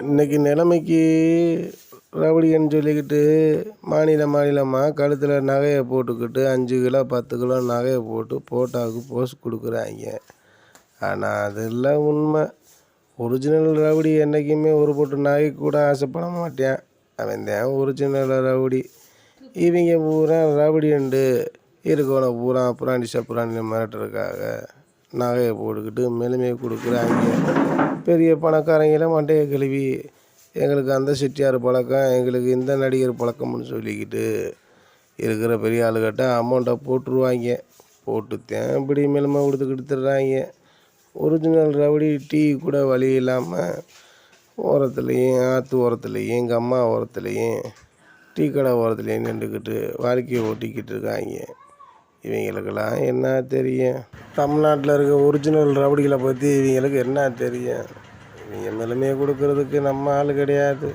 இன்றைக்கி நிலைமைக்கு ரவுடின்னு சொல்லிக்கிட்டு மாநிலமாக கழுத்தில் நகையை போட்டுக்கிட்டு 5 கிலோ 10 கிலோ நகையை போட்டு போட்டோவுக்கு போஸ் கொடுக்குறாங்க. ஆனால் அதெல்லாம் உண்மை. ஒரிஜினல் ரவுடி என்றைக்குமே ஒரு போட்டு நகைக்கு கூட ஆசைப்பட மாட்டேன். அவன் தான் ஒரிஜினல் ரவுடி. இவங்க பூரா ரவுடிண்டு இருக்கவனை பூரா புராணி மிரட்டுறதுக்காக நகையை போட்டுக்கிட்டு மெலுமையை கொடுக்குறாங்க. பெரிய பணக்காரங்கள மண்டையை கழுவி எங்களுக்கு அந்த செட்டியார் பழக்கம், எங்களுக்கு இந்த நடிகர் பழக்கம்னு சொல்லிக்கிட்டு இருக்கிற பெரிய ஆளுகிட்ட அமௌண்ட்டை போட்டுருவாங்க. போட்டுத்தான் இப்படி மெலுமை கொடுத்துக்கிட்டு தர்றாங்க. ஒரிஜினல் ரவுடி டீ கூட வழி இல்லாமல் ஓரத்துலேயும் ஆற்று ஓரத்துலேயும் எங்கள் அம்மா ஓரத்துலேயும் டீ கடை ஓரத்துலேயும் நின்றுக்கிட்டு வாழ்க்கையை ஓட்டிக்கிட்டு இருக்காங்க. இவங்களுக்கெல்லாம் என்ன தெரியும்? தமிழ்நாட்டில் இருக்க ஒரிஜினல் ரவுடிகளை பற்றி இவங்களுக்கு என்ன தெரியும்? இவங்க மெலுமையை கொடுக்கறதுக்கு நம்ம ஆள் கிடையாது.